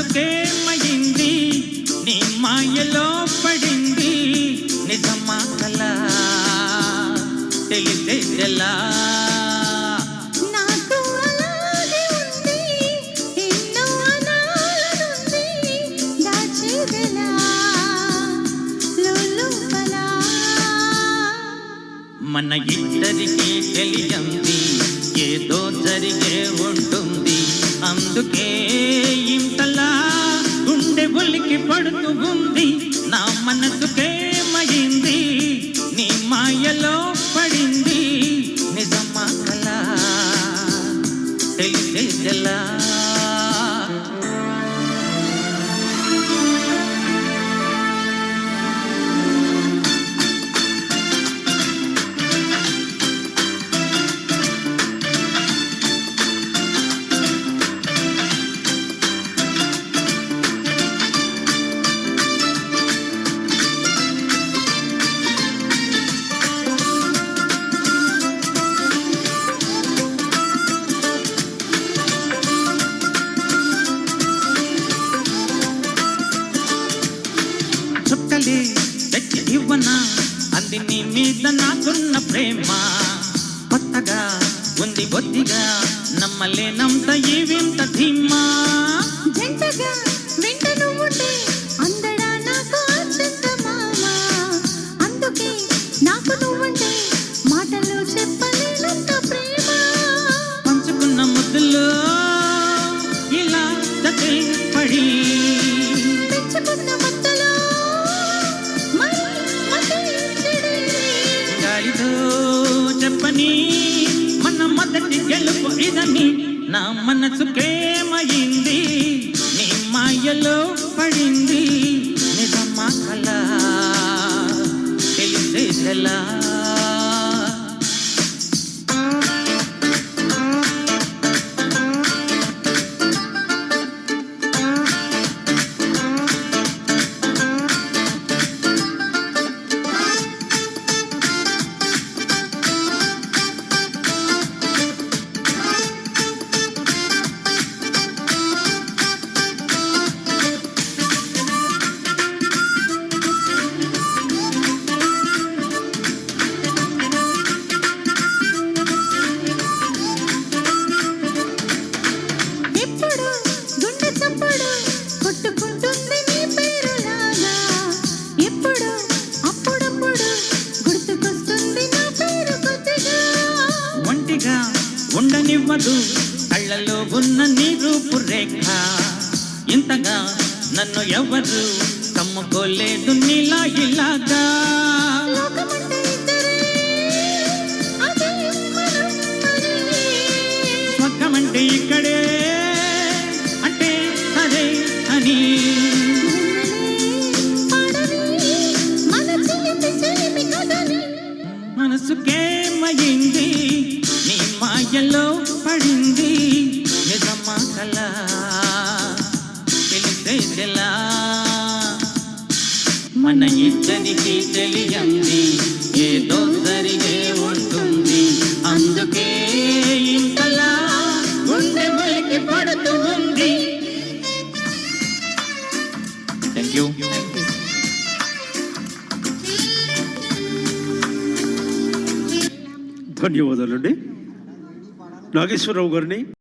మనసుకేమైంది నీ మాయలో పడింది నిజమా కలా తెలిసేలా నాకు అలాగే ఉంది ఎన్నో అనాలనుంది దాచేదెలా లోలోపల మన ఇద్దరికి తెలియంది ఏదో జరిగే ఉంటుంది అందుకే ఇంతలా గుండె ఒలికి పడుతూ ఉంది నా మనసుకేమైంది నీ మాయలో పడింది నిజమా కలా తెలిసేలా తెచ్చి ఇవ్వనా అంది నీ మీద నాకున్న ప్రేమ కొత్తగా ఉంది బొత్తిగా నమ్మలేనంత ఈ వింత ధీమా జంటగా వెంట నువ్వుంటే అందడా నాకు అత్యంత మామ అందుకే నాకు నువ్వంటే మాటలు చెప్పలేనంత ప్రేమ పంచుకున్న ముద్దులో ఇలా జతే పడి పెంచుకున్న మత్తలో గాలితో చెప్పని మన మొదటి గెలుపు ఇదని నా మనసుకేమైంది నీ మాయలో పడింది నిజమా కలా తెలిసేలా ఉండనివ్వదు కళ్ళలో ఉన్న నీ రూపురేఖ ఇంతగా నన్ను ఎవరు కమ్ముకోలేదు నీలా ఇలాగా స్వర్గమంటే ఇక్కడే అంటే అదే అని మనసుకేమైంది నీ మాయలో పడింది నిజమా కలా తెలిసేలా మన ఇద్దరికి తెలియంది ఏదో జరిగే ఉంటుంది అందుకే ఇంతలా గుండె ఒలికి పడుతూ ఉంది. Thank you. ధన్యవాదాలండి. నాగేశ్వరరావు గారిని